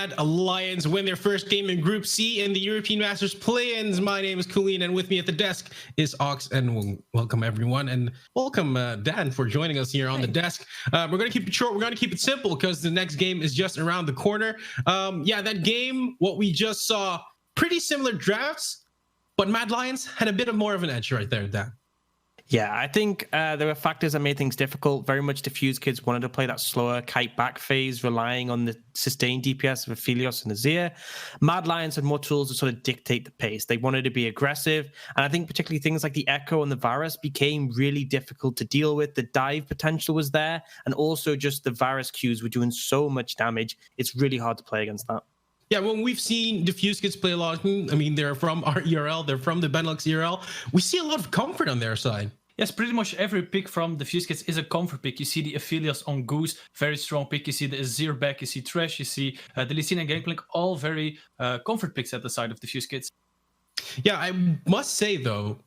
Mad Lions win their first game in Group C in the European Masters play-ins. My name is Koolein, and with me at the desk is Aux and Woong. Welcome, everyone, and welcome, Dan, for joining us here on the desk. We're going to keep it short. We're going to keep it simple because the next game is just around the corner. Yeah, that game, what we just saw, pretty similar drafts, but Mad Lions had a bit of more of an edge right there, Dan. Yeah, I think there were factors that made things difficult. Very much Diffuse Kids wanted to play that slower kite back phase, relying on the sustained DPS of Aphelios and Azir. Mad Lions had more tools to sort of dictate the pace. They wanted to be aggressive. And I think particularly things like the Echo and the Varus became really difficult to deal with. The dive potential was there. And also just the Varus Qs were doing so much damage. It's really hard to play against that. Yeah, when we've seen Diffuse Kids play a lot, I mean, they're from our ERL, they're from the Benelux ERL. We see a lot of comfort on their side. Yes, pretty much every pick from Diffuse Kids is a comfort pick. You see the Aphelios on Goose, very strong pick. You see the Azir back, you see Thresh, you see the Lysina and Gangplank, all very comfort picks at the side of Diffuse Kids. Yeah, I must say, though,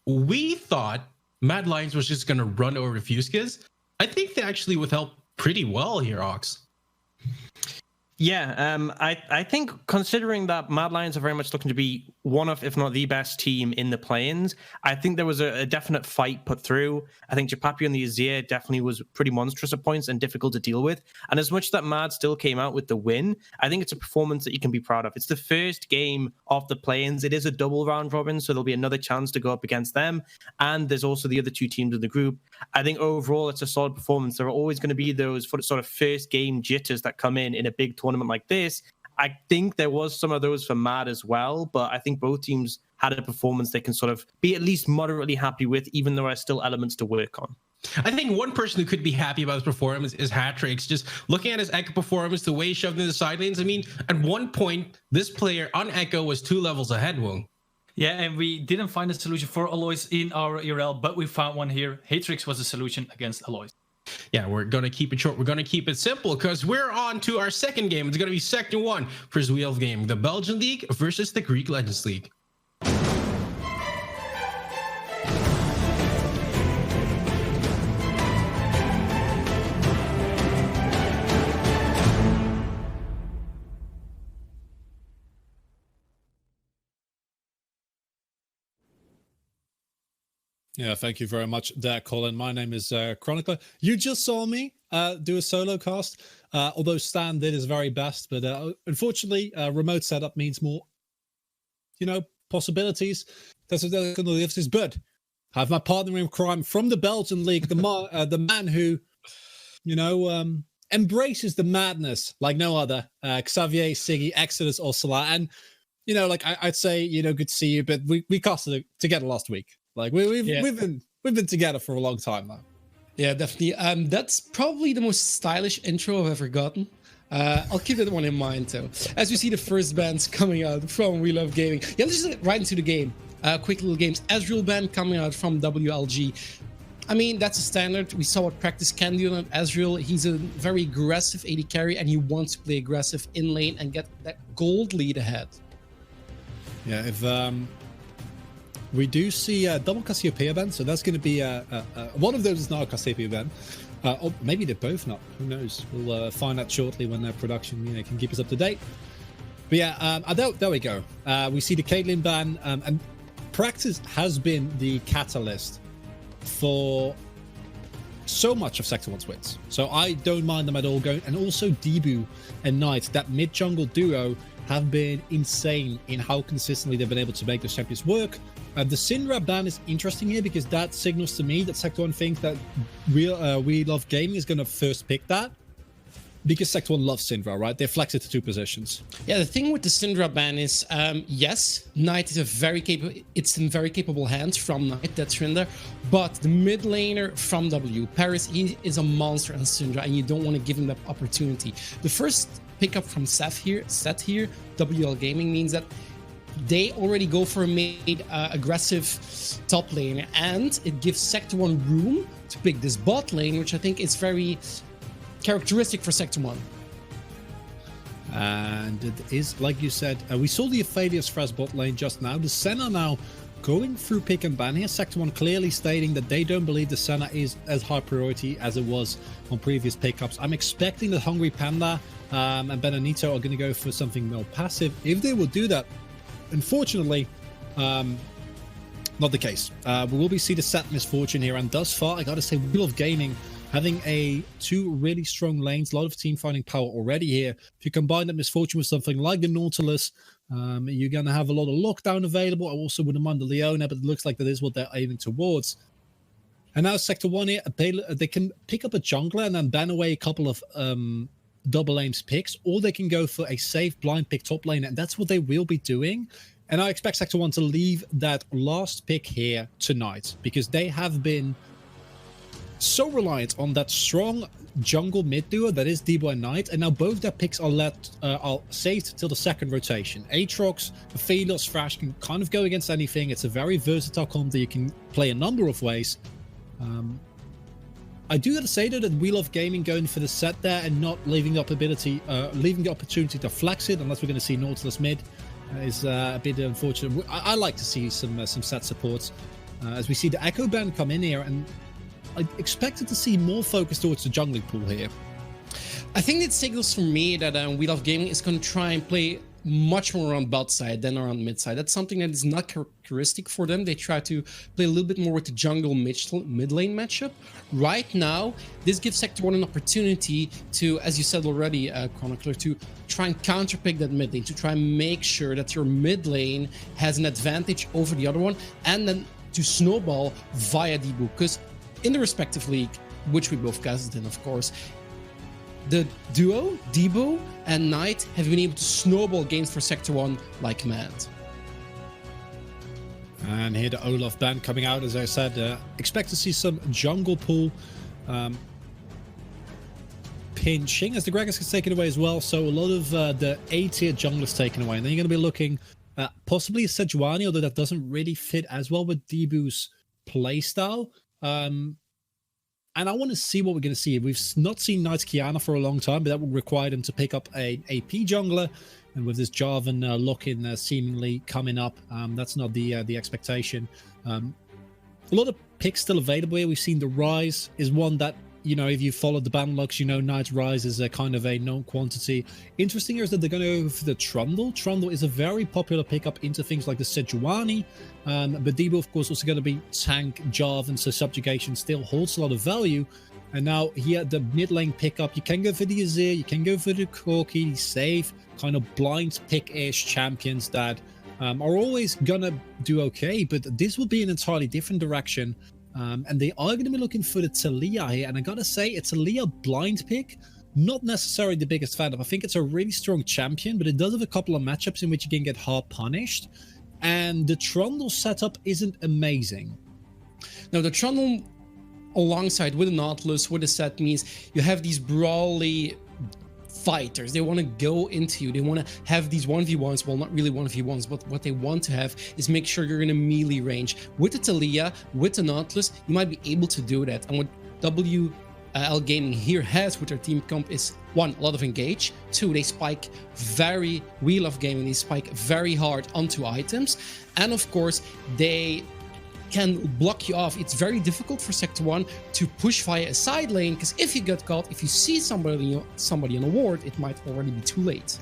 we thought Mad Lions was just going to run over Diffuse Kids. I think they actually withheld pretty well here, Aux. Yeah, I think considering that Mad Lions are very much looking to be one of, if not the best team in the play-ins, I think there was a definite fight put through. I think Japapi and the Azir definitely was pretty monstrous at points and difficult to deal with. And as much that Mad still came out with the win, I think it's a performance that you can be proud of. It's the first game of the play-ins. It is a double round robin, so there'll be another chance to go up against them. And there's also the other two teams in the group. I think overall it's a solid performance. There are always going to be those sort of first game jitters that come in a big tournament like this. I think there was some of those for Mad as well, but I think both teams had a performance they can sort of be at least moderately happy with, even though there are still elements to work on. I think one person who could be happy about his performance is Aatrox. Just looking at his Echo performance, the way he shoved in the side lanes, I mean, at one point, this player on Echo was 2 levels ahead, Woong. Yeah, and we didn't find a solution for Aloys in our ERL, but we found one here. Aatrox was the solution against Aloys. Yeah, we're going to keep it short. We're going to keep it simple because we're on to our second game. It's going to be second one for his wheel of game, the Belgian League versus the Greek Legends League. Yeah, thank you very much there, Colin. My name is Chronicler. You just saw me do a solo cast, although Stan did his very best, but unfortunately, remote setup means more, possibilities. That's what they're going to live is. But I have my partner in crime from the Belgian League, the man who, embraces the madness like no other, Xavier, Siggy, Xsodus, or Salah. And, I'd say, good to see you, but we casted together last week. Like we've been together for a long time now. Yeah, definitely. That's probably the most stylish intro I've ever gotten. I'll keep that one in mind too. As we see the first bands coming out from We Love Gaming. Yeah, let's just get right into the game. Quick little games. Ezreal band coming out from WLG. I mean, that's a standard. We saw what practice can do on Ezreal. He's a very aggressive AD carry, and he wants to play aggressive in lane and get that gold lead ahead. Yeah, if we do see double Cassiopeia ban, so that's going to be one of those is not a Cassiopeia ban. Or maybe they're both not. Who knows? We'll find out shortly when their production can keep us up to date. But yeah, there we go. We see the Caitlyn ban, and practice has been the catalyst for so much of Sector 1's wins. So I don't mind them at all going. And also Dibu and Knight, that mid-jungle duo, have been insane in how consistently they've been able to make those champions work. The Syndra ban is interesting here because that signals to me that Sector 1 thinks that We Love Gaming is going to first pick that. Because Sector 1 loves Syndra, right? They flex it to 2 positions. Yeah, the thing with the Syndra ban is, yes, Knight is it's in very capable hands from Knight, that's Syndra. But the mid laner from W, Paris, he is a monster on Syndra, and you don't want to give him that opportunity. The first pickup from Sett here, WL Gaming, means that they already go for a made aggressive top laner, and it gives Sector 1 room to pick this bot lane, which I think is very characteristic for Sector 1. And it is, like you said, we saw the Aphelios Thresh bot lane just now. The Senna now going through pick and ban here. Sector 1 clearly stating that they don't believe the Senna is as high priority as it was on previous pickups. I'm expecting that HungryPanda and Bananitoo are going to go for something more passive. If they will do that, unfortunately, not the case. We will see the Sett misfortune here, and thus far, I gotta say, Wheel of Gaming having two really strong lanes, a lot of team fighting power already here. If you combine that misfortune with something like the Nautilus, you're gonna have a lot of lockdown available. I also wouldn't mind the Leona, but it looks like that is what they're aiming towards. And now Sector 1 here, they can pick up a jungler and then ban away a couple of DoubleAim's picks, or they can go for a safe blind pick top lane, and that's what they will be doing. And I expect Sector 1 to leave that last pick here tonight, because they have been so reliant on that strong jungle mid duo that is dibu and Knight, and now both their picks are saved till the second rotation. Aatrox, Aphelios, Thresh can kind of go against anything. It's a very versatile comp that you can play a number of ways. I do gotta say though that Wheel of Gaming going for the Sett there and not leaving the opportunity to flex it, unless we're going to see Nautilus mid, is a bit unfortunate. I like to see some Sett supports as we see the Echo Band come in here, and I expected to see more focus towards the jungling pool here. I think it signals for me that Wheel of Gaming is going to try and play much more around bot side than around mid side. That's something that is not characteristic for them. They try to play a little bit more with the jungle mid lane matchup. Right now, this gives Sector 1 an opportunity to, as you said already, Chronicler, to try and counterpick that mid lane, to try and make sure that your mid lane has an advantage over the other one, and then to snowball via dibu. Because in the respective league, which we both casted in, of course, the duo, dibu and Knight, have been able to snowball games for Sector 1 like mad. And here the Olaf ban coming out, as I said. Expect to see some jungle pool pinching as the Gragas gets taken away as well. So a lot of the A-tier junglers taken away. And then you're going to be looking at possibly a Sejuani, although that doesn't really fit as well with dibu's playstyle. And I want to see what we're going to see. We've not seen Knight's Kiana for a long time, but that would require them to pick up a AP jungler. And with this Jarvan lock-in seemingly coming up, that's not the expectation. A lot of picks still available here. We've seen the Rise is one that, you know, if you follow the ban locks, you know Knight's Rise is a kind of a known quantity. Interesting here is that they're going to go for the Trundle. Trundle is a very popular pickup into things like the Sejuani. But dibu, of course, also going to be tank, Jarvan, so subjugation still holds a lot of value. And now here, the mid lane pickup, you can go for the Azir, you can go for the Corki, safe, kind of blind pick-ish champions that are always going to do okay, but this will be an entirely different direction. And they are going to be looking for the Taliyah here, and I gotta say, it's a Taliyah blind pick. Not necessarily the biggest fan of. I think it's a really strong champion, but it does have a couple of matchups in which you can get hard punished. And the Trundle setup isn't amazing. Now, the Trundle alongside with the Nautilus, with the Sett, means you have these brawly fighters. They want to go into you. They want to have these 1v1s. Well, not really 1v1s, but what they want to have is make sure you're in a melee range. With the Taliyah, with the Nautilus, you might be able to do that. And what WL Gaming here has with their team comp is, one, a lot of engage. Two, they spike Wheel of Gaming, they spike very hard onto items. And of course, they can block you off. It's very difficult for Sector 1 to push via a side lane, because if you get caught, if you see somebody on a ward, it might already be too late.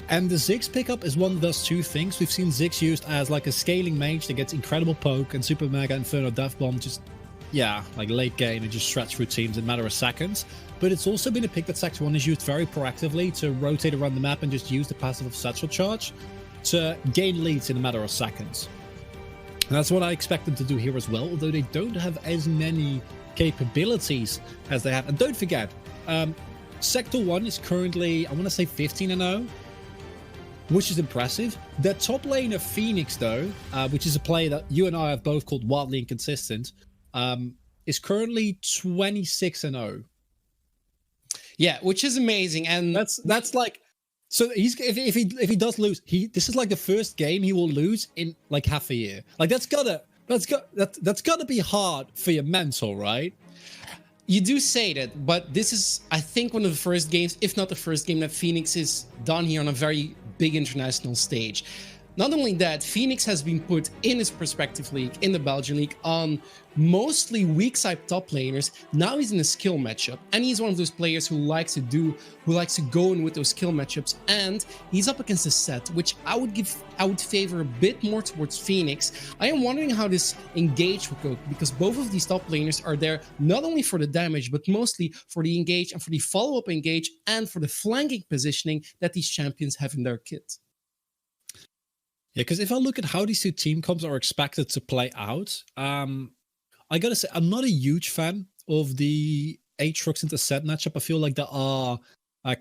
And the Ziggs pickup is one of those two things. We've seen Ziggs used as like a scaling mage that gets incredible poke and super mega inferno death bomb, just, yeah, like late game and just shreds through teams in a matter of seconds. But it's also been a pick that Sector 1 has used very proactively to rotate around the map and just use the passive of Satchel Charge to gain leads in a matter of seconds. And that's what I expect them to do here as well, although they don't have as many capabilities as they have. And don't forget, Sector 1 is currently, I want to say 15-0, which is impressive. Their top laner, Phoenix, though, which is a player that you and I have both called wildly inconsistent, is currently 26-0. Yeah, which is amazing. And that's like... So if he does lose, this is like the first game he will lose in like half a year. Like that's gotta be hard for your mental, right? You do say that, but this is, I think, one of the first games, if not the first game, that Phoenix is done here on a very big international stage. Not only that, Phoenix has been put in his respective league, in the Belgian league, on mostly weak side top laners. Now he's in a skill matchup, and he's one of those players who likes to go in with those skill matchups. And he's up against a Sett, which I would favor a bit more towards Phoenix. I am wondering how this engage will go, because both of these top laners are there not only for the damage, but mostly for the engage and for the follow-up engage and for the flanking positioning that these champions have in their kit. Yeah, because if I look at how these two team comps are expected to play out, I gotta say, I'm not a huge fan of the Aatrox into Sett matchup. I feel like there are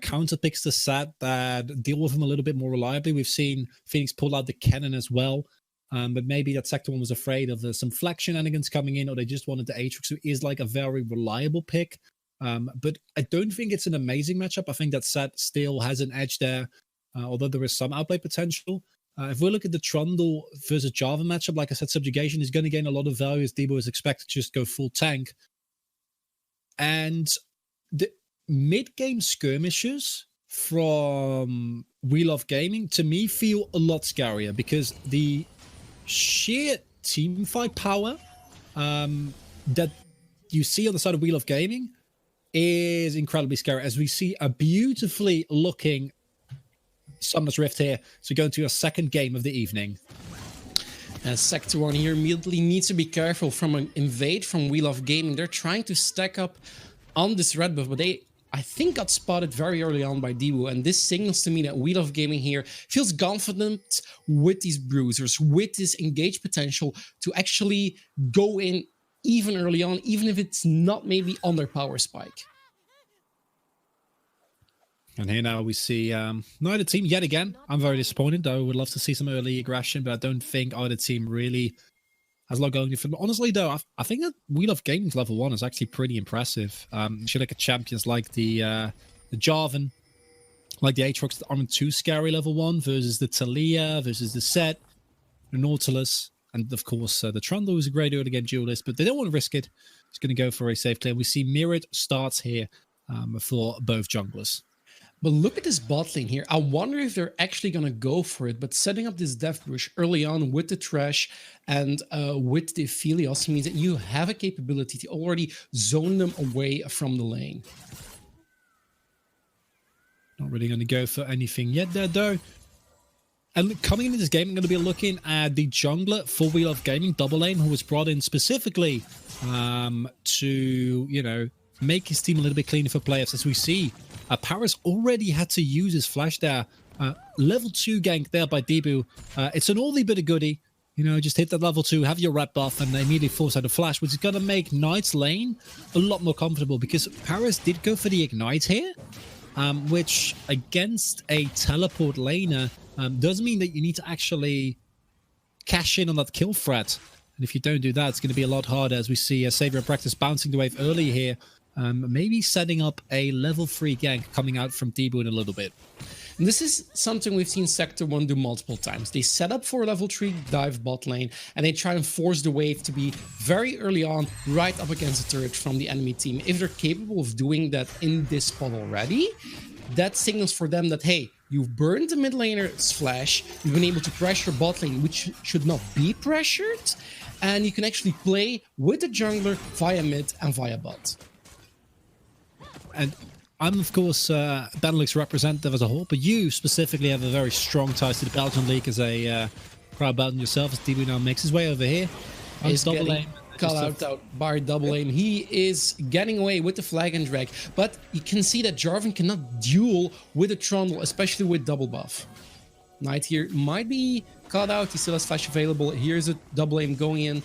counter picks to Sett that deal with him a little bit more reliably. We've seen Phoenix pull out the cannon as well, but maybe that Sector 1 was afraid of some flex shenanigans coming in, or they just wanted the Aatrox, who is like a very reliable pick. But I don't think it's an amazing matchup. I think that Sett still has an edge there, although there is some outplay potential. If we look at the Trundle versus Jarvan matchup, like I said, Subjugation is going to gain a lot of value as dibu is expected to just go full tank. And the mid-game skirmishes from Wheel of Gaming, to me, feel a lot scarier because the sheer team fight power that you see on the side of Wheel of Gaming is incredibly scary, as we see a beautifully looking Summoner's Rift here. So going to a second game of the evening. Sector 1 here immediately needs to be careful from an invade from Wheel of Gaming. They're trying to stack up on this red buff, but they, I think, got spotted very early on by dibu, and this signals to me that Wheel of Gaming here feels confident with these bruisers, with this engage potential to actually go in even early on, even if it's not maybe on their power spike. And here now we see neither team yet again. I'm very disappointed. I would love to see some early aggression, but I don't think either team really has a lot going for them. Honestly, though, I think that Wheel of Gaming's level 1 is actually pretty impressive. You should look at champions like the Jarvan, like the Aatrox that aren't too scary level 1 versus the Taliyah, versus the Sett, the Nautilus, and of course the Trundle is a great early game duelist, but they don't want to risk it. It's going to go for a safe clear. We see mirrored starts here for both junglers. But look at this bot lane here. I wonder if they're actually going to go for it. But setting up this Death Bush early on with the Thresh and with the Aphelios means that you have a capability to already zone them away from the lane. Not really going to go for anything yet there, though. And coming into this game, I'm going to be looking at the jungler for Wheel of Gaming, DoubleAim, who was brought in specifically to, you know, make his team a little bit cleaner for playoffs. As we see, Paris already had to use his flash there. Level 2 gank there by dibu. It's an oldie bit of goodie. You know, just hit that level 2, have your red buff, and immediately force out a flash, which is going to make Knight's lane a lot more comfortable, because Paris did go for the Ignite here, which against a teleport laner does mean that you need to actually cash in on that kill threat. And if you don't do that, it's going to be a lot harder, as we see Saviour practice bouncing the wave early here. Maybe setting up a level 3 gank coming out from dibu in a little bit. And this is something we've seen Sector 1 do multiple times. They set up for a level 3 dive bot lane, and they try and force the wave to be very early on, right up against the turret from the enemy team. If they're capable of doing that in this spot already, that signals for them that, hey, you've burned the mid laner's flash, you've been able to pressure bot lane, which should not be pressured, and you can actually play with the jungler via mid and via bot. And I'm, of course, Benelux representative as a whole, but you specifically have a very strong ties to the Belgian league as a proud Belgian yourself, as dibu now makes his way over here. He's getting called out by DoubleAim. He is getting away with the flag and drag, but you can see that Jarvan cannot duel with a Trundle, especially with double buff. Knight here might be caught out. He still has flash available. Here's a DoubleAim going in.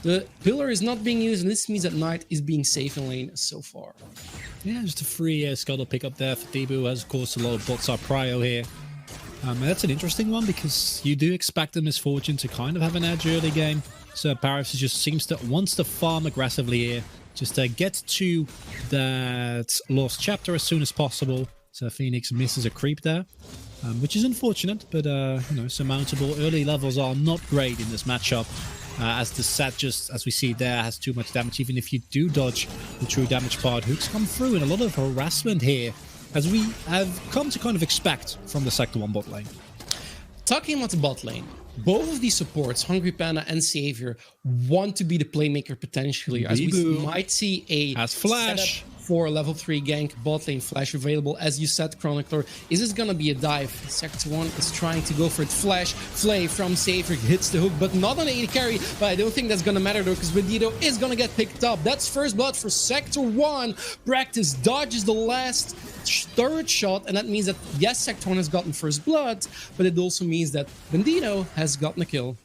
The pillar is not being used, and this means that Knight is being safe in lane so far. Yeah, just a free scuttle pick up there for dibu, as of course a lot of bots are prio here. And that's an interesting one, because you do expect the Misfortune to kind of have an edge early game. So Paris just seems to wants to farm aggressively here, just to get to that lost chapter as soon as possible. So Phoenix misses a creep there, which is unfortunate, but you know, surmountable. Early levels are not great in this matchup, as the Sett, just as we see there, has too much damage. Even if you do dodge the true damage part, hooks come through, and a lot of harassment here, as we have come to kind of expect from the Sector 1 bot lane. talking about the bot lane, both of these supports, HungryPanda and Saviour, want to be the playmaker potentially. As we Dibu might see a has flash setup for level 3 gank bot lane flash available. As you said, Chronicler, is this gonna be a dive? Sector 1 is trying to go for it. Flash Flay from Saviour hits the hook, but not on the 80 carry. But I don't think that's gonna matter though, because Bananitoo is gonna get picked up. That's first blood for Sector 1. Practice dodges the last third shot, and that means that yes, Sector 1 has gotten first blood, but it also means that Bananitoo has gotten a kill.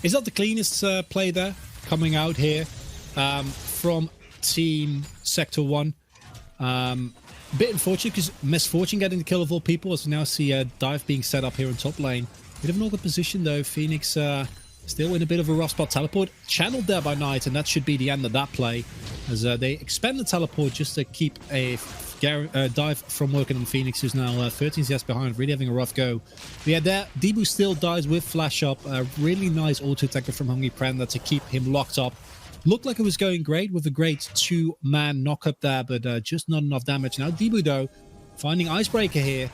Is that the cleanest play there coming out here from Team Sector 1? Bit unfortunate because Misfortune getting the kill of all people, as we now see a dive being set up here in top lane. Bit of an awkward position though. Phoenix still in a bit of a rough spot. Teleport channeled there by Knight, and that should be the end of that play, as they expend the teleport just to keep a dive from working on Phoenix, who's now 13 CS behind, really having a rough go. But yeah, there, Dibu still dies with flash up. A really nice auto attacker from HungryPanda to keep him locked up. Looked like it was going great with a great 2-man knock up there, but just not enough damage. Now Dibu though, finding IceBreaker here.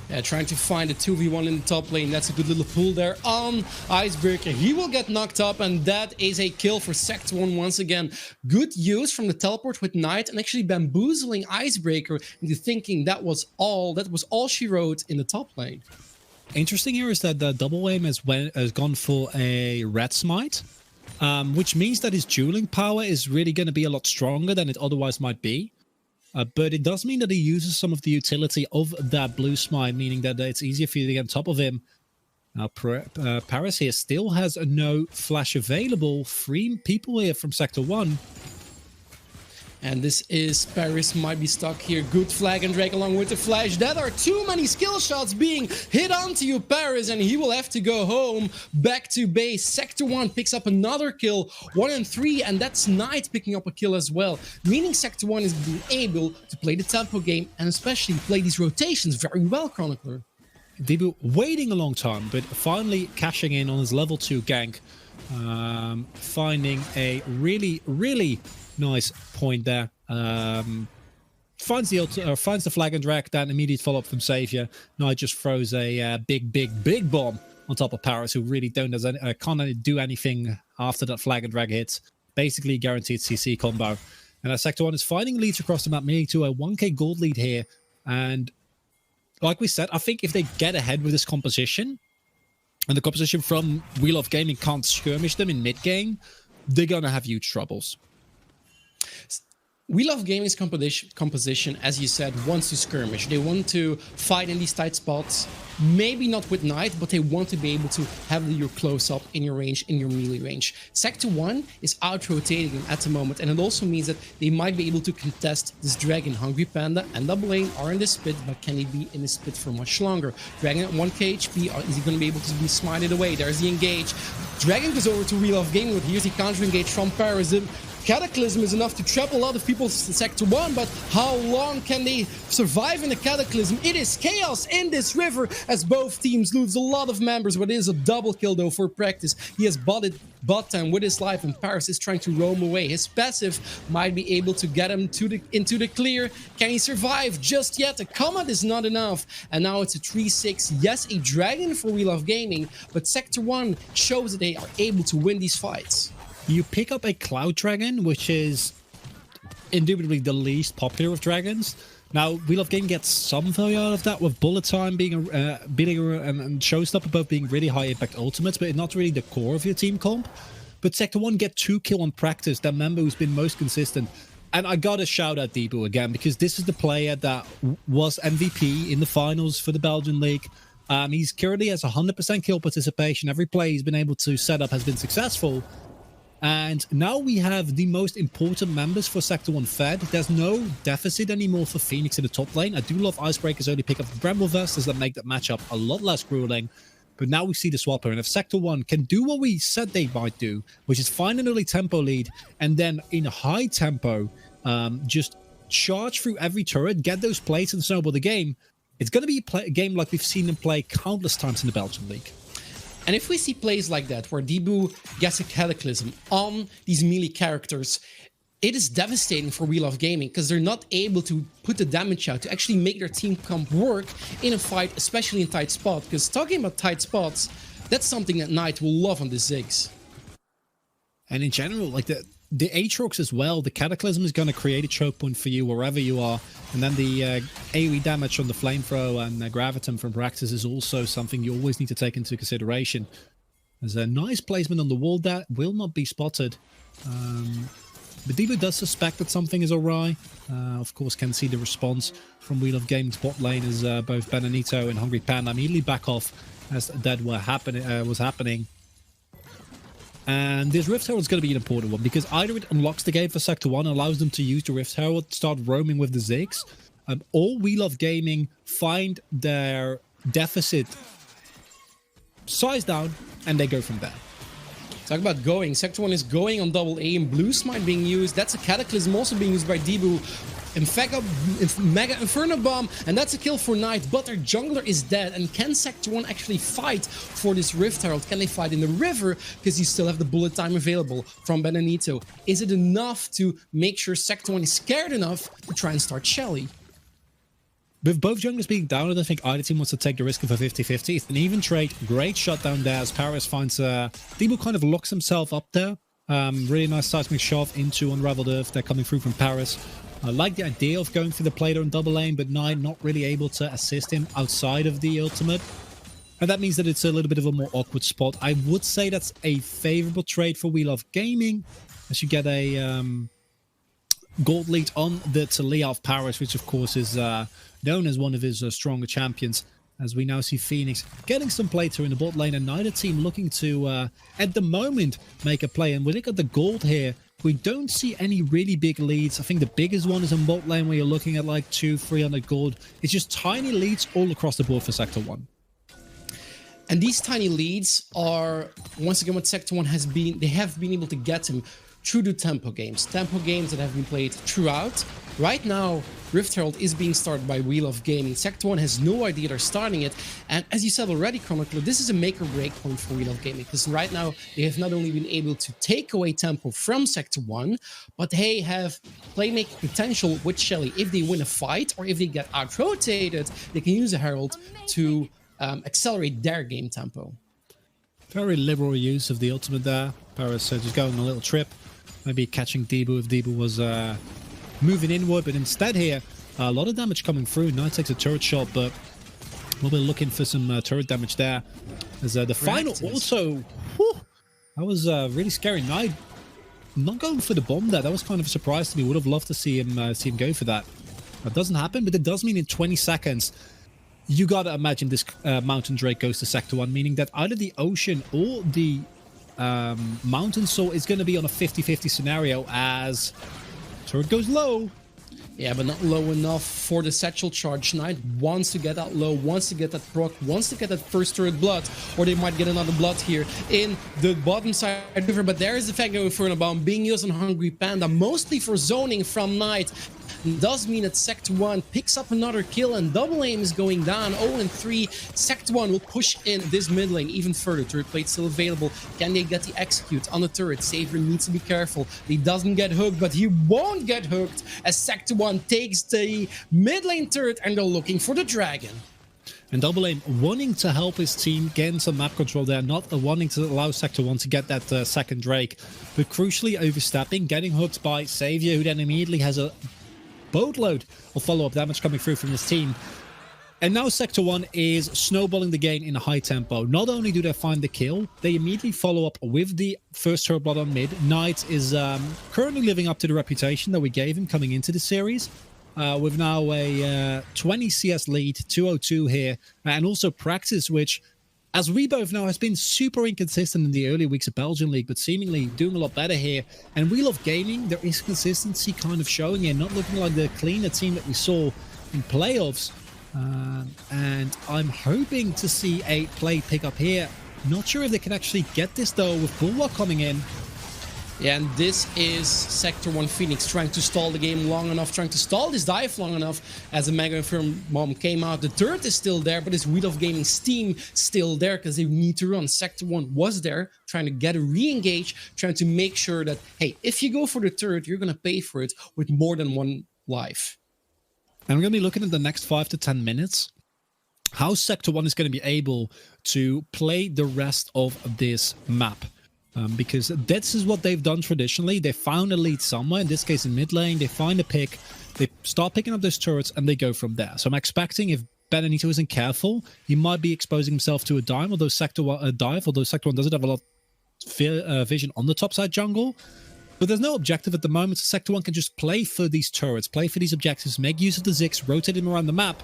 Yeah, trying to find a 2v1 in the top lane. That's a good little pull there on IceBreaker. He will get knocked up, and that is a kill for Sector 1 once again. Good use from the teleport with Knight, and actually bamboozling IceBreaker into thinking that was all she wrote in the top lane. Interesting here is that the DoubleAim has gone for a red smite, which means that his dueling power is really going to be a lot stronger than it otherwise might be. But it does mean that he uses some of the utility of that blue smite, meaning that it's easier for you to get on top of him. Now, Paris here still has no flash available. 3 people here from Sector 1. And this is Paris might be stuck here. Good flag and drag along with the flash. That are too many skill shots being hit onto you, Paris, and he will have to go home back to base. Sector 1 picks up another kill, 1 and 3, and that's Knight picking up a kill as well. Meaning Sector 1 is being able to play the tempo game and especially play these rotations very well, Chronicler. Dibu waiting a long time, but finally cashing in on his level 2 gank. Finding a really nice point there. Finds the flag and drag, then immediate follow-up from Saviour. Knight just throws a big bomb on top of Paris, who really can't do anything after that flag and drag hits. Basically guaranteed CC combo. And Sector 1 is finding leads across the map, leading to a 1k gold lead here. And like we said, I think if they get ahead with this composition, and the composition from Wheel of Gaming can't skirmish them in mid-game, they're gonna have huge troubles. We love gaming's composition, as you said, wants to skirmish. They want to fight in these tight spots. Maybe not with Knight, but they want to be able to have your close-up in your range, in your melee range. Sector 1 is out-rotating at the moment, and it also means that they might be able to contest this Dragon. HungryPanda and DoubleAim are in this pit, but can he be in this pit for much longer? Dragon at 1k HP, is he going to be able to be smited away? There's the engage. Dragon goes over to Wheel of Gaming, but here's the counter-engage from Paris. Cataclysm is enough to trap a lot of people in Sector 1, but how long can they survive in the Cataclysm? It is chaos in this river as both teams lose a lot of members, but it is a double kill though for Practice. He has botted bot time with his life, and Paris is trying to roam away. His passive might be able to get him into the clear. Can he survive just yet? A comet is not enough, and now it's a 3-6. Yes, a dragon for Wheel of Gaming, but Sector 1 shows that they are able to win these fights. You pick up a Cloud Dragon, which is indubitably the least popular of dragons. Now, Wheel of Game gets some value out of that, with Bullet Time being and Showstopper both being really high impact ultimates, but not really the core of your team comp. But Sector 1 get 2 kill on Practice, that member who's been most consistent. And I gotta shout out Dibu again, because this is the player that was MVP in the finals for the Belgian League. He's currently has 100% kill participation. Every play he's been able to set up has been successful. And now we have the most important members for Sector 1 fed. There's no deficit anymore for Phoenix in the top lane. I do love IceBreaker's early pick up the Bramble Vestas that make that matchup a lot less grueling. But now we see the swapper. And if Sector 1 can do what we said they might do, which is find an early tempo lead, and then in high tempo, just charge through every turret, get those plates and snowball the game, it's going to be a game like we've seen them play countless times in the Belgian League. And if we see plays like that, where Dibu gets a Cataclysm on these melee characters, it is devastating for We Love Gaming because they're not able to put the damage out to actually make their team comp work in a fight, especially in tight spot. Because talking about tight spots, that's something that Knight will love on the Ziggs. And in general, like the Aatrox as well, the Cataclysm is going to create a choke point for you wherever you are. And then the AoE damage on the Flamethrower and Graviton from Praxis is also something you always need to take into consideration. There's a nice placement on the wall that will not be spotted. But dibu does suspect that something is awry. Of course, can see the response from We Love Gaming's bot lane as both Bananitoo and HungryPanda immediately back off as that was happening. And this Rift Herald is going to be an important one because either it unlocks the game for Sector 1 and allows them to use the Rift Herald, start roaming with the Ziggs, or We Love Gaming find their deficit size down and they go from there. Talk about going. Sector 1 is going on DoubleAim. Blue Smite being used. That's a Cataclysm also being used by dibu. Mega Inferno Bomb, and that's a kill for Knight, but their jungler is dead. And can Sector 1 actually fight for this Rift Herald? Can they fight in the river? Because you still have the bullet time available from Bananitoo. Is it enough to make sure Sector 1 is scared enough to try and start Shelly? With both junglers being down, I don't think either team wants to take the risk of a 50-50. It's an even trade. Great shutdown there as Paris finds... dibu kind of locks himself up there. Really nice seismic shove into Unraveled Earth. They're coming through from Paris. I like the idea of going for the Plato and DoubleAim, but Knight not really able to assist him outside of the ultimate. And that means that it's a little bit of a more awkward spot. I would say that's a favorable trade for We Love Gaming, as you get a gold lead on the Taliyah of Paris, which of course is known as one of his stronger champions. As we now see Phoenix getting some play through in the bot lane, and neither team looking to, at the moment, make a play. And we look at the gold here, we don't see any really big leads. I think the biggest one is in bot lane where you're looking at like 200-300 gold. It's just tiny leads all across the board for Sector 1. And these tiny leads are, once again, what Sector 1 has been, they have been able to get them through the tempo games that have been played throughout. Right now, Rift Herald is being started by We Love Gaming. Sector 1 has no idea they're starting it. And as you said already, Chronicler, this is a make or break point for We Love Gaming. Because right now, they have not only been able to take away tempo from Sector 1, but they have playmaking potential with Shelly. If they win a fight or if they get out-rotated, they can use a Herald to accelerate their game tempo. Very liberal use of the ultimate there. Paris just going on a little trip. Maybe catching dibu if dibu was moving inward, but instead here, a lot of damage coming through. Knight takes a turret shot, but we'll be looking for some turret damage there. As the final also, whew, that was really scary. Knight not going for the bomb there. That was kind of a surprise to me. Would have loved to see him go for that. That doesn't happen, but it does mean in 20 seconds, you gotta imagine this Mountain Drake goes to Sector 1, meaning that either the Ocean or the Mountain Soul is going to be on a 50-50 scenario as turret goes low. Yeah, but not low enough for the satchel charge. Knight wants to get that low, wants to get that proc, wants to get that first turret blood, or they might get another blood here in the bottom side river. But there is the Fang Inferno Bomb being used on HungryPanda, mostly for zoning from Knight. It does mean that Sector 1 picks up another kill, and DoubleAim is going down 0-3. Sector 1 will push in this mid lane even further. Turret plate still available. Can they get the execute on the turret? Saviour needs to be careful. He doesn't get hooked, but he won't get hooked as Sector 1 takes the mid lane turret, and they're looking for the dragon. And DoubleAim wanting to help his team, getting some map control there, not wanting to allow Sector 1 to get that second Drake, but crucially overstepping, getting hooked by Saviour, who then immediately has a boatload of follow-up damage coming through from this team. And now Sector 1 is snowballing the game in a high tempo. Not only do they find the kill, they immediately follow up with the first turret blood on mid. Knight is currently living up to the reputation that we gave him coming into the series. With now a 20 CS lead, 202 here, and also Praxis, which, as we both know, has been super inconsistent in the early weeks of Belgian League, but seemingly doing a lot better here. And We Love Gaming, there is consistency kind of showing here, not looking like the cleaner team that we saw in playoffs. And I'm hoping to see a play pick up here. Not sure if they can actually get this though with Bulwark coming in. Yeah, and this is Sector 1 Phoenix trying to stall the game long enough, trying to stall this dive long enough as the Mega Infirm Bomb came out. The turret is still there, but his Wheel of Gaming Steam still there because they need to run. Sector 1 was there, trying to get a re-engage, trying to make sure that, hey, if you go for the turret, you're going to pay for it with more than one life. And we're going to be looking at the next 5 to 10 minutes. How Sector 1 is going to be able to play the rest of this map. Because this is what they've done traditionally. They found a lead somewhere, in this case in mid lane, they find a pick, they start picking up those turrets, and they go from there. So I'm expecting if Bananitoo isn't careful, he might be exposing himself to a dive, although Sector 1 doesn't have a lot of vision on the top side jungle. But there's no objective at the moment, so Sector 1 can just play for these turrets, play for these objectives, make use of the Ziggs, rotate him around the map.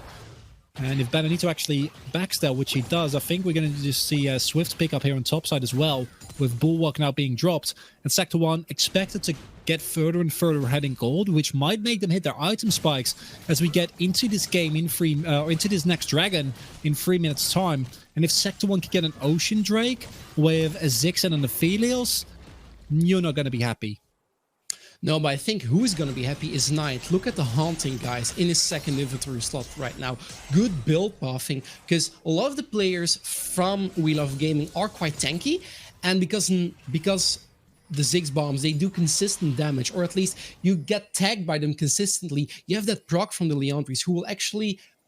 And if Bananitoo actually backs there, which he does, I think we're going to just see a Swift pick up here on top side as well, with Bulwark now being dropped. And Sector 1 expected to get further and further ahead in gold, which might make them hit their item spikes as we get into this game into this next dragon in 3 minutes time. And if Sector 1 can get an Ocean Drake with a Ziggs and an Aphelios, you're not going to be happy. No, but I think who is going to be happy is Knight. Look at the Haunting, guys, in his second inventory slot right now. Good build buffing, because a lot of the players from Wheel of Gaming are quite tanky, and because the Ziggs bombs, they do consistent damage, or at least you get tagged by them consistently. You have that proc from the Leandries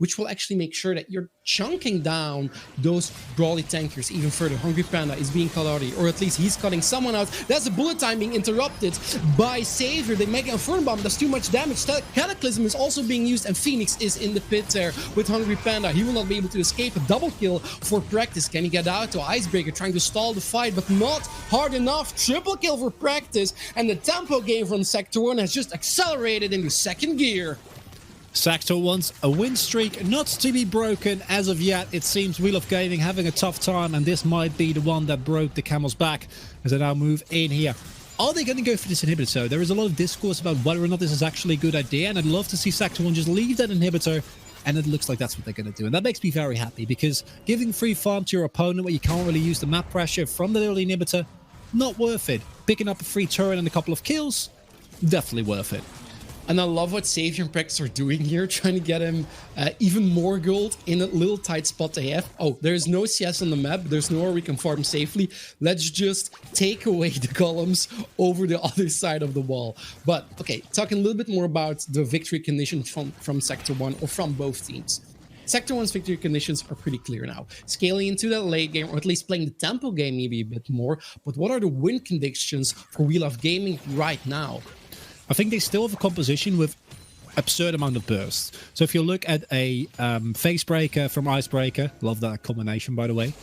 which will actually make sure that you're chunking down those brawly tankers even further. HungryPanda is being cut out here, or at least he's cutting someone out. That's the bullet time being interrupted by Saviour. They make a Infernal Bomb, does too much damage. Cataclysm is also being used, and Phoenix is in the pit there with HungryPanda. He will not be able to escape. A double kill for Practice. Can he get out to IceBreaker, trying to stall the fight, but not hard enough. Triple kill for Practice, and the tempo game from Sector 1 has just accelerated into second gear. Sector wants a win streak not to be broken as of yet. It seems Wheel of Gaming having a tough time, and this might be the one that broke the camel's back as they now move in here. Are they going to go for this inhibitor? There is a lot of discourse about whether or not this is actually a good idea, and I'd love to see Sector 1 just leave that inhibitor, and it looks like that's what they're going to do. And that makes me very happy, because giving free farm to your opponent where you can't really use the map pressure from the early inhibitor, not worth it. Picking up a free turret and a couple of kills, definitely worth it. And I love what Saviour and Practice are doing here, trying to get him even more gold in a little tight spot they have. Oh, there's no CS on the map. There's nowhere we can farm safely. Let's just take away the columns over the other side of the wall. But, okay, talking a little bit more about the victory conditions from Sector 1 or from both teams. Sector 1's victory conditions are pretty clear now. Scaling into that late game, or at least playing the tempo game maybe a bit more. But what are the win conditions for Wheel of Gaming right now? I think they still have a composition with absurd amount of bursts. So if you look at a Facebreaker from IceBreaker, love that combination by the way.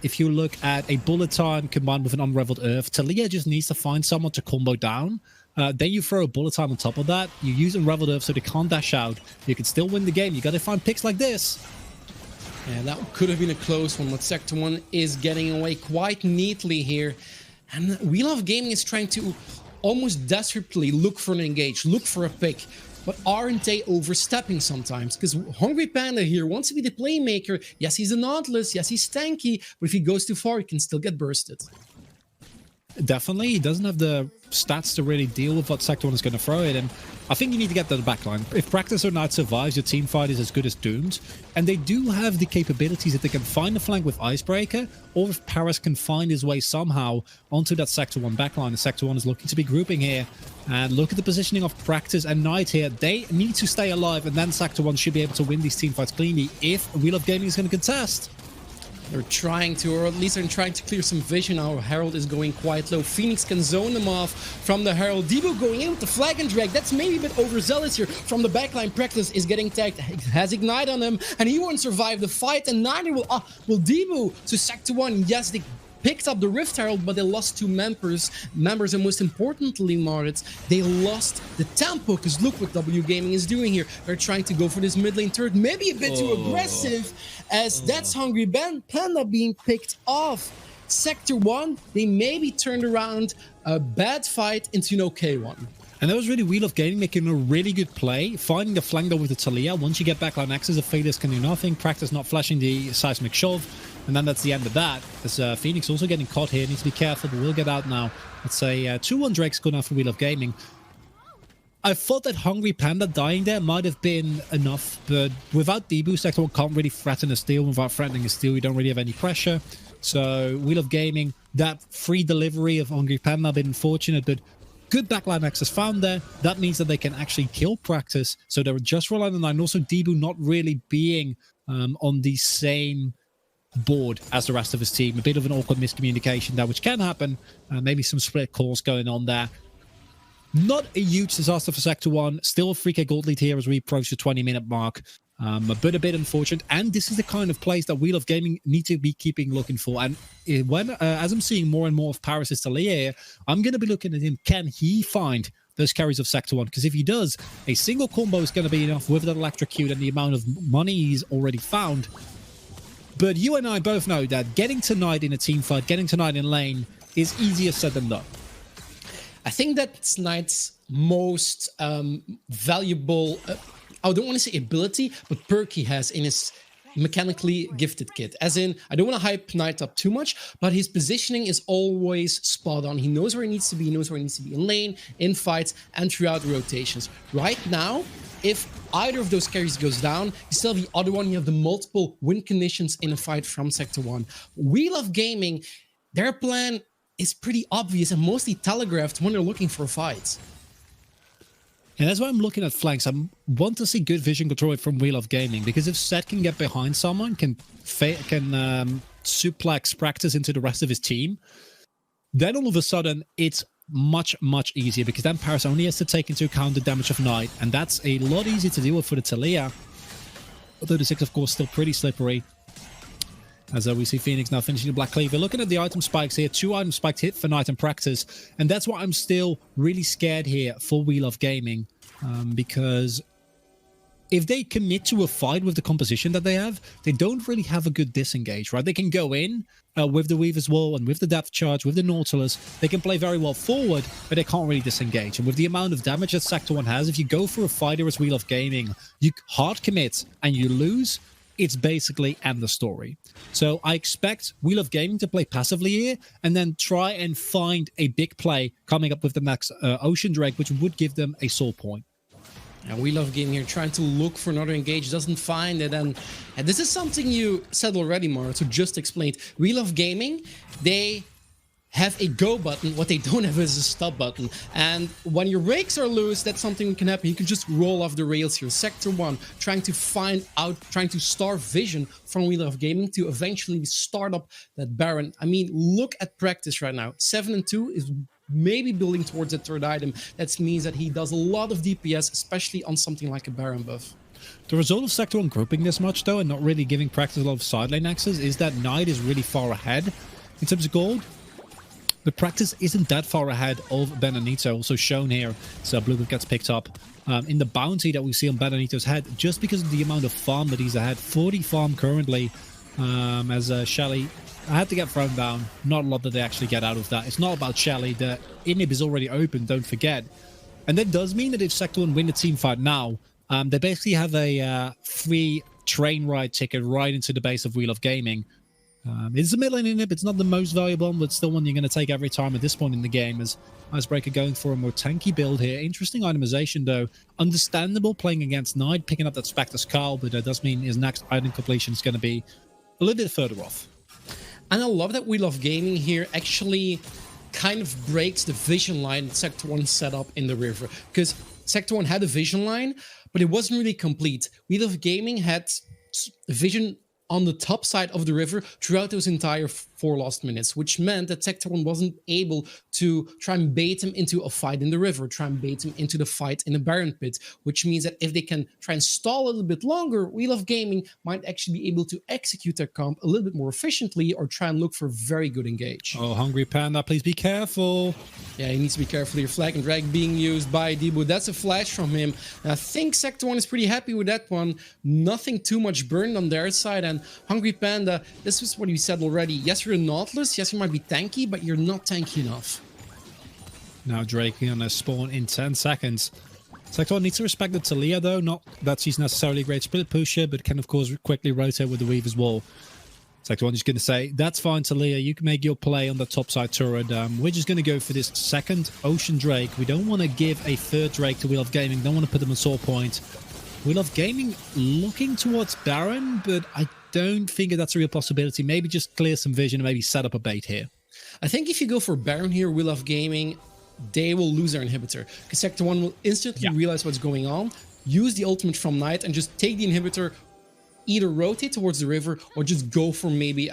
If you look at a Bullet Time combined with an Unraveled Earth, Taliyah just needs to find someone to combo down. Then you throw a Bullet Time on top of that. You use Unraveled Earth so they can't dash out. You can still win the game. You got to find picks like this. Yeah, that could have been a close one, but Sector 1 is getting away quite neatly here. And Wheel of Gaming is trying to almost desperately look for an engage, look for a pick. But aren't they overstepping sometimes? Because HungryPanda here wants to be the playmaker. Yes, he's a Nautilus. Yes, he's tanky. But if he goes too far, he can still get bursted. Definitely. He doesn't have the stats to really deal with what Sector 1 is going to throw at him. I think you need to get to the backline. If Practice or Knight survives, your team fight is as good as doomed. And they do have the capabilities that they can find the flank with IceBreaker, or if Paris can find his way somehow onto that Sector 1 backline. And Sector 1 is looking to be grouping here. And look at the positioning of Practice and Knight here. They need to stay alive, and then Sector 1 should be able to win these team fights cleanly if Wheel of Gaming is going to contest. They're trying to, or at least they're trying to clear some vision. Our Herald is going quite low. Phoenix can zone them off from the Herald. Dibu going in with the Flag and Drag. That's maybe a bit overzealous here. From the backline, Practice is getting tagged. Has Ignite on him, and he won't survive the fight. And neither will Dibu to Sector 1. Yes, they picked up the Rift Herald, but they lost two members, and most importantly, Maurits, they lost the tempo, because look what W Gaming is doing here. They're trying to go for this mid lane turret, maybe a bit too aggressive, as that's HungryPanda being picked off. Sector 1, they maybe turned around a bad fight into an okay one. And that was really Wheel of Gaming making a really good play, finding the flank though with the Taliyah. Once you get backline access, Aphelios can do nothing. Practice not flashing the seismic shove. And then that's the end of that. As Phoenix also getting caught here. Needs to be careful, but we'll get out now. Let's say 2-1 Drake's good enough for Wheel of Gaming. I thought that HungryPanda dying there might have been enough, but without dibu, Sector 1 can't really threaten a steal. Without threatening a steal, you don't really have any pressure. So Wheel of Gaming, that free delivery of HungryPanda, a bit unfortunate, but good backline access found there. That means that they can actually kill Practice. So they're just relying on 9. Also, dibu not really being on the same board as the rest of his team. A bit of an awkward miscommunication there, which can happen. Maybe some split calls going on there. Not a huge disaster for Sector 1. Still a 3k gold lead here as we approach the 20-minute mark. But a bit unfortunate. And this is the kind of plays that Wheel of Gaming need to be looking for. And when as I'm seeing more and more of Paris' Taliyah here, I'm going to be looking at him. Can he find those carries of Sector 1? Because if he does, a single combo is going to be enough with that electrocute and the amount of money he's already found. But you and I both know that getting tonight in a team fight, getting tonight in lane is easier said than done. I think that's Knight's most valuable, I don't want to say ability, but perk he has in his mechanically gifted kit. As in, I don't want to hype Knight up too much, but his positioning is always spot on. He knows where he needs to be. He knows where he needs to be in lane, in fights, and throughout the rotations. Right now, if either of those carries goes down, you still have the other one. You have the multiple win conditions in a fight from Sector 1. Wheel of Gaming, their plan is pretty obvious and mostly telegraphed when they're looking for fights. And that's why I'm looking at flanks. I want to see good vision control from Wheel of Gaming, because if Sett can get behind someone, can suplex Practice into the rest of his team, then all of a sudden it's much, much easier, because then Paris only has to take into account the damage of Knight, and that's a lot easier to deal with for the Taliyah. Although the Ziggs, of course, still pretty slippery. As we see Phoenix now finishing the Black Cleaver. Looking at the item spikes here, 2 item spikes hit for Knight and Practice. And that's why I'm still really scared here for Wheel of Gaming. Because if they commit to a fight with the composition that they have, they don't really have a good disengage, right? They can go in with the Weaver's Wall and with the depth charge, with the Nautilus. They can play very well forward, but they can't really disengage. And with the amount of damage that Sector 1 has, if you go for a fighter as Wheel of Gaming, you hard commit and you lose, it's basically end the story. So I expect Wheel of Gaming to play passively here and then try and find a big play coming up with the next Ocean Drake, which would give them a soul point. And Wheel of Gaming here trying to look for another engage, doesn't find it. And this is something you said already, Mara, so just explained. Wheel of Gaming, they have a go button. What they don't have is a stop button. And when your rakes are loose, that's something that can happen. You can just roll off the rails here. Sector 1 trying to find out, trying to starve vision from Wheel of Gaming to eventually start up that Baron. I mean, look at Practice right now. 7-2 is maybe building towards that third item. That means that he does a lot of DPS, especially on something like a Baron buff. The result of Sector 1 grouping this much, though, and not really giving Practice a lot of side lane access, is that Knight is really far ahead in terms of gold. The Practice isn't that far ahead of Bananitoo, also shown here. So Blue gets picked up in the bounty that we see on Bananitoo's head, just because of the amount of farm that he's ahead. 40 farm currently, as Shelly had to get thrown down. Not a lot that they actually get out of that. It's not about Shelly. The inhib is already open, don't forget. And that does mean that if Sector 1 win the team fight now, they basically have a free train ride ticket right into the base of Wheel of Gaming. It's a mid lane inhib, it's not the most valuable one, but still one you're going to take every time at this point in the game, as IceBreaker going for a more tanky build here. Interesting itemization though. Understandable playing against Knight, picking up that Spectre's Carl, but that does mean his next item completion is going to be a little bit further off. And I love that Wheel of Gaming here actually kind of breaks the vision line that Sector 1 set up in the river. Because Sector 1 had a vision line, but it wasn't really complete. Wheel of Gaming had vision on the top side of the river throughout those entire 4 lost minutes, which meant that Sector 1 wasn't able to try and bait him into a fight in the river, try and bait him into the fight in the Baron pit, which means that if they can try and stall a little bit longer, Wheel of Gaming might actually be able to execute their comp a little bit more efficiently or try and look for very good engage. Oh, HungryPanda, please be careful. Yeah, he needs to be careful here. Flag and drag being used by dibu. That's a flash from him. And I think Sector 1 is pretty happy with that one. Nothing too much burned on their side. And HungryPanda, this was what you said already. Yes, you're a Nautilus. Yes, you might be tanky, but you're not tanky enough. Now Drake on a spawn in 10 seconds. Sector 1 needs to respect the Taliyah though. Not that she's necessarily a great split pusher, but can of course quickly rotate with the Weaver's Wall. Sector 1 is going to say, that's fine, Taliyah. You can make your play on the topside turret. We're just going to go for this second Ocean Drake. We don't want to give a third Drake to Wheel of Gaming. Don't want to put them on sore point. Wheel of Gaming looking towards Baron, but I don't think that's a real possibility. Maybe just clear some vision and maybe set up a bait here. I think if you go for Baron here, Wheel of Gaming, they will lose their inhibitor. Because Sector 1 will instantly realize what's going on, use the ultimate from Knight, and just take the inhibitor, either rotate towards the river or just go for maybe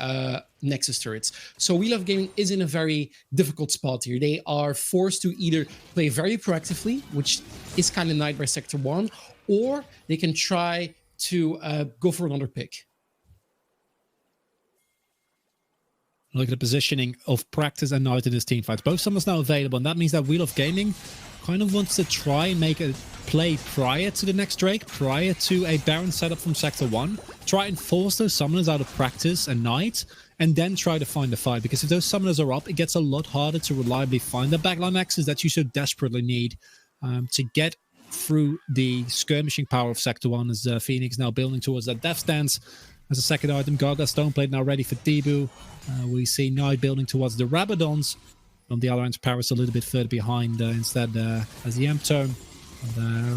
Nexus turrets. So Wheel of Gaming is in a very difficult spot here. They are forced to either play very proactively, which is kind of Knight by Sector 1, or they can try to go for another pick. Look at the positioning of Practice and Knight in this team fight. Both summons now available, and that means that Wheel of Gaming kind of wants to try and make a play prior to the next Drake, prior to a Baron setup from Sector 1. Try and force those summoners out of Practice and Knight, and then try to find the fight. Because if those summoners are up, it gets a lot harder to reliably find the backline axes that you so desperately need to get through the skirmishing power of Sector 1, as Phoenix now building towards that Death Stance. As a second item, Gaga Stoneblade now ready for dibu. We see Knight building towards the Rabadons. On the other end, Paris a little bit further behind instead as the Amp Tome.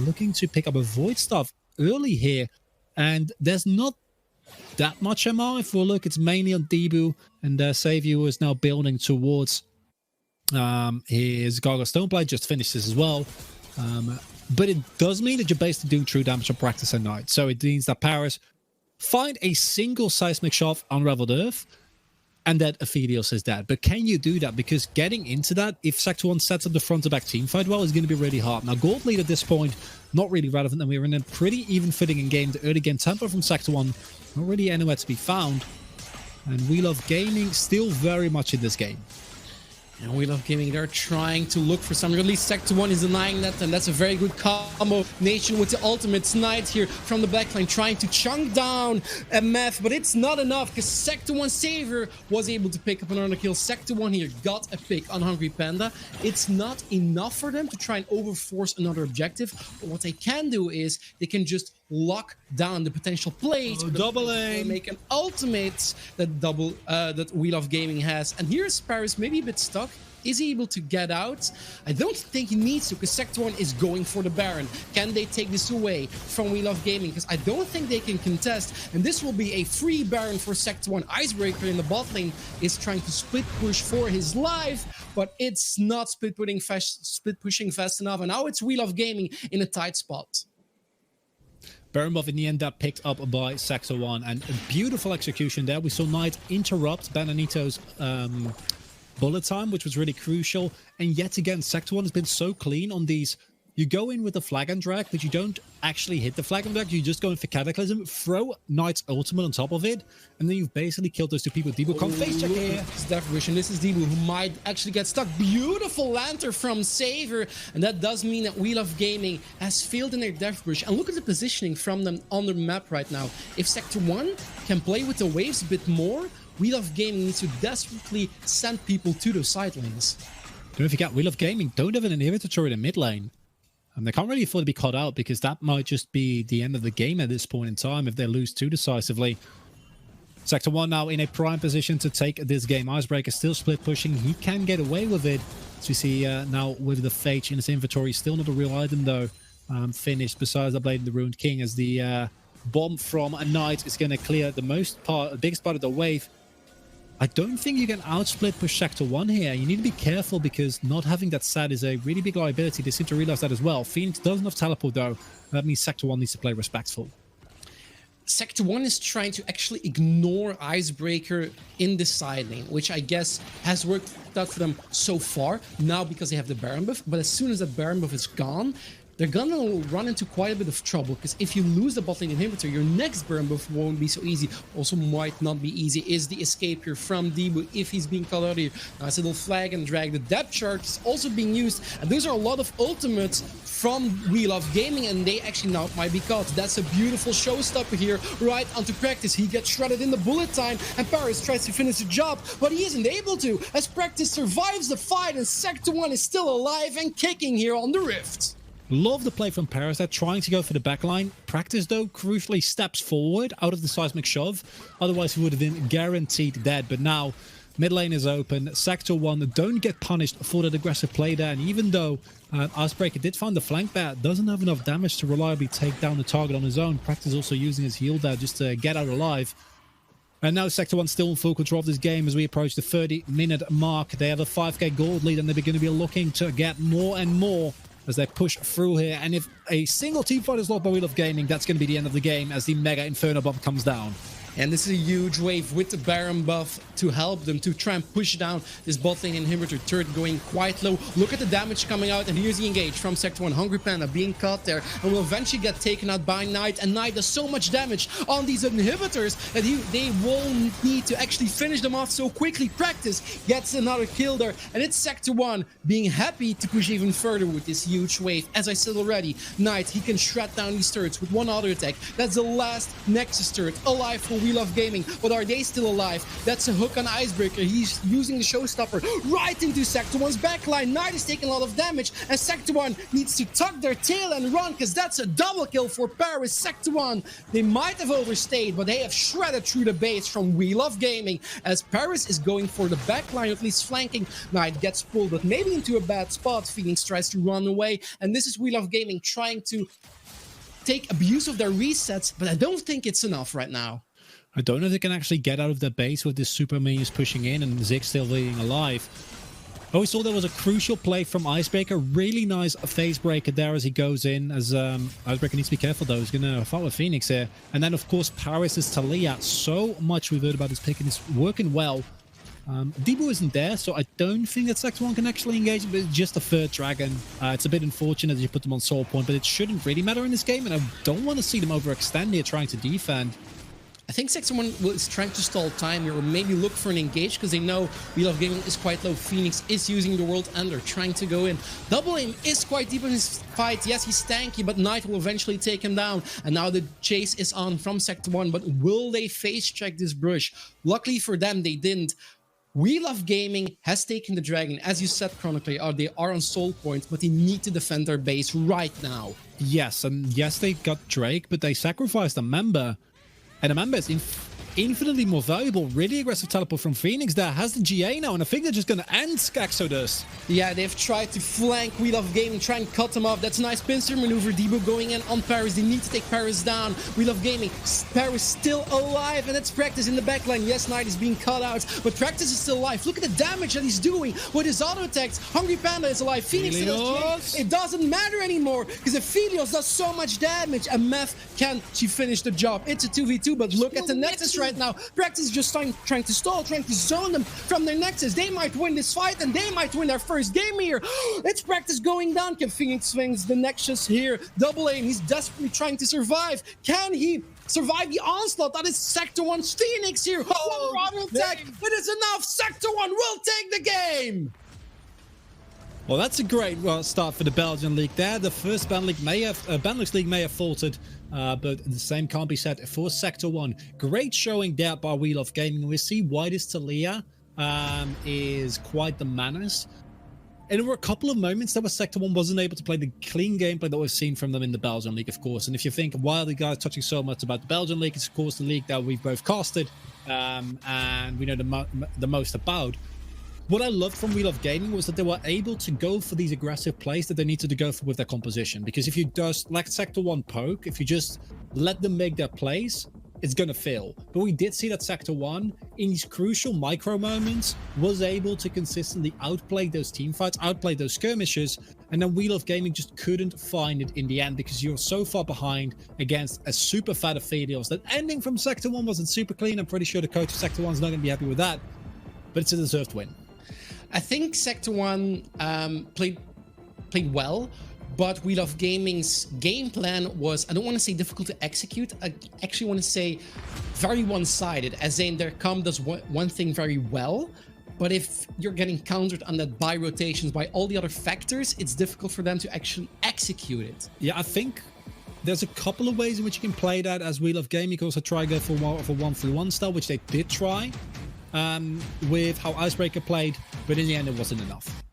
Looking to pick up a Void Staff early here. And there's not that much MR. If we look, it's mainly on dibu. And Saviour is now building towards his Gaga Stoneblade. Just finished this as well. But it does mean that you're basically doing true damage on Practice and Knight. So it means that Paris find a single Seismic Shot on Unraveled Earth, and that Aphelios is dead. But can you do that? Because getting into that, if Sector 1 sets up the front-to-back team fight well, is going to be really hard. Now, Gold Lead at this point, not really relevant, and we're in a pretty even footing in game. The early game tempo from Sector 1, not really anywhere to be found. And Wheel of Gaming still very much in this game. And Wheel of Gaming, they're trying to look for some release. Sector 1 is denying that, and that's a very good combination with the ultimates. Knight here from the backline trying to chunk down MF, but it's not enough because Sector 1 Saviour was able to pick up another kill. Sector 1 here got a pick on HungryPanda. It's not enough for them to try and overforce another objective, but what they can do is they can just lock down the potential plays. DoubleAim. Make an ultimate that Wheel of Gaming has. And here's Paris maybe a bit stuck. Is he able to get out? I don't think he needs to, because Sector 1 is going for the Baron. Can they take this away from Wheel of Gaming? Because I don't think they can contest, and this will be a free Baron for Sector 1. IceBreaker in the bot lane is trying to split push for his life, but it's not split pushing fast enough, and now it's Wheel of Gaming in a tight spot. Baron buff in the end that picked up by Sector 1, and a beautiful execution there. We saw Knight interrupt Bananitoo's bullet time, which was really crucial. And yet again, Sector 1 has been so clean on these. You go in with the flag and drag, but you don't actually hit the flag and drag. You just go in for Cataclysm, throw Knight's ultimate on top of it, and then you've basically killed those two people. dibu come face check here. It's Death Wish, and this is dibu who might actually get stuck. Beautiful Lantern from Saviour, and that does mean that Wheel of Gaming has failed in their Death Wish. And look at the positioning from them on the map right now. If Sector 1 can play with the waves a bit more, Wheel of Gaming needs to desperately send people to those side lanes. Don't forget, Wheel of Gaming don't have an inhibitor turret in mid lane. And they can't really afford to be caught out, because that might just be the end of the game at this point in time if they lose too decisively. Sector 1 now in a prime position to take this game. IceBreaker still split pushing. He can get away with it. As we see now with the Fate in his inventory. Still not a real item though. Finished besides the Blade of the Ruined King, as the bomb from a Knight is going to clear the biggest part of the wave. I don't think you can outsplit push Sector 1 here. You need to be careful, because not having that Sett is a really big liability. They seem to realize that as well. Phoenix doesn't have teleport though. That means Sector 1 needs to play respectful. Sector 1 is trying to actually ignore IceBreaker in the side lane, which I guess has worked out for them so far. Now because they have the Baron buff, but as soon as the Baron buff is gone, they're gonna run into quite a bit of trouble, because if you lose the bot lane inhibitor, your next Baron buff won't be so easy. Also might not be easy is the escape here from dibu if he's being called out here. Nice little flag and drag. The depth chart is also being used, and those are a lot of ultimates from Wheel of Gaming, and they actually now might be caught. That's a beautiful showstopper here right onto Practice. He gets shredded in the bullet time, and Paris tries to finish the job, but he isn't able to, as Practice survives the fight, and Sector 1 is still alive and kicking here on the Rift. Love the play from Paris. They're trying to go for the backline. Practice, though, crucially steps forward out of the seismic shove. Otherwise, he would have been guaranteed dead. But now, mid lane is open. Sector 1 don't get punished for that aggressive play there. And even though IceBreaker did find the flank there, doesn't have enough damage to reliably take down the target on his own. Practice also using his heal there just to get out alive. And now Sector 1 still in full control of this game as we approach the 30-minute mark. They have a 5k gold lead and they're going to be looking to get more and more as they push through here. And if a single team fight is lost by Wheel of Gaming, that's going to be the end of the game as the Mega Inferno bomb comes down. And this is a huge wave with the Baron buff to help them to try and push down this bot lane inhibitor turret going quite low. Look at the damage coming out, and here's the engage from Sector 1. HungryPanda being caught there and will eventually get taken out by Knight. And Knight does so much damage on these inhibitors that they won't need to actually finish them off so quickly. Practice gets another kill there, and it's Sector 1 being happy to push even further with this huge wave. As I said already, Knight, he can shred down these turrets with one auto attack. That's the last Nexus turret alive for We Love Gaming. But are they still alive? That's a hook on IceBreaker. He's using the showstopper right into Sector 1's backline. Knight is taking a lot of damage, and Sector 1 needs to tuck their tail and run, because that's a double kill for Paris. Sector 1, they might have overstayed, but they have shredded through the base from We Love Gaming, as Paris is going for the backline, at least flanking. Knight gets pulled, but maybe into a bad spot. Phoenix tries to run away, and this is We Love Gaming trying to take abuse of their resets, but I don't think it's enough right now. I don't know if they can actually get out of their base with this super minions pushing in and Ziggs still being alive. Oh, we saw there was a crucial play from IceBreaker. Really nice phase breaker there as he goes in. As IceBreaker needs to be careful though. He's going to fight with Phoenix here. And then of course Paris is Taliyah. So much we've heard about his pick and it's working well. Dibu isn't there, so I don't think that Sector 1 can actually engage, but it's just a third dragon. It's a bit unfortunate that you put them on soul point, but it shouldn't really matter in this game, and I don't want to see them overextend here trying to defend. I think Sector 1 is trying to stall time here, or maybe look for an engage, because they know We Love Gaming is quite low. Phoenix is using the World Ender, trying to go in. DoubleAim is quite deep in his fight. Yes, he's tanky, but Knight will eventually take him down. And now the chase is on from Sector 1, but will they face check this brush? Luckily for them, they didn't. We Love Gaming has taken the dragon. As you said, Chronicler, they are on soul points, but they need to defend their base right now. Yes, and yes, they got Drake, but they sacrificed a member. And a member is infinitely more valuable. Really aggressive teleport from Phoenix there. Has the GA now, and I think they're just going to end Xsodus. Yeah, they've tried to flank We Love Gaming, try and cut them off. That's a nice pincer maneuver. Dibu going in on Paris. They need to take Paris down. We Love Gaming. Paris still alive, and it's Practice in the backline. Yes, Knight is being cut out, but Practice is still alive. Look at the damage that he's doing with his auto attacks. HungryPanda is alive. Phoenix still has GA. It doesn't matter anymore, because Aphelios does so much damage, and Meth can she finish the job. It's a 2v2, but look at the Nexus right now. Practice is just trying to stall, trying to zone them from their Nexus. They might win this fight, and they might win their first game here. It's Practice going down. Can Phoenix swings the Nexus here? DoubleAim, he's desperately trying to survive. Can he survive the onslaught? That is Sector 1's Phoenix here. One auto attack. It is enough. Sector 1 will take the game. Well, that's a great start for the Belgian league there. The first Benelux league may have faltered, but the same can't be said for Sector 1. Great showing there by We Love Gaming. We see why this Taliyah is quite the menace. And there were a couple of moments that Sector 1 wasn't able to play the clean gameplay that we've seen from them in the Belgian league, of course. And if you think, why are the guys touching so much about the Belgian league? It's, of course, the league that we've both casted and we know the most about. What I loved from We Love Gaming was that they were able to go for these aggressive plays that they needed to go for with their composition. Because if you just let Sector 1 poke, if you just let them make their plays, it's going to fail. But we did see that Sector 1, in these crucial micro moments, was able to consistently outplay those teamfights, outplay those skirmishes, and then We Love Gaming just couldn't find it in the end because you're so far behind against a super fat Aphelios. That ending from Sector 1 wasn't super clean. I'm pretty sure the coach of Sector 1 is not going to be happy with that, but it's a deserved win. I think Sector 1 played well, but We Love Gaming's game plan was, I don't want to say difficult to execute, I actually want to say very one-sided, as in their comp does one thing very well, but if you're getting countered on that by rotations, by all the other factors, it's difficult for them to actually execute it. Yeah, I think there's a couple of ways in which you can play that as We Love Gaming. You can also try go for more of a 1-3-1 style, which they did try with how IceBreaker played, but in the end it wasn't enough.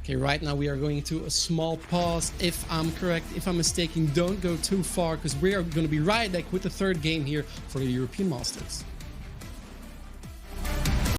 Okay, right now we are going to a small pause. If I'm correct, if I'm mistaken, don't go too far because we are going to be right back with the third game here for the European Masters.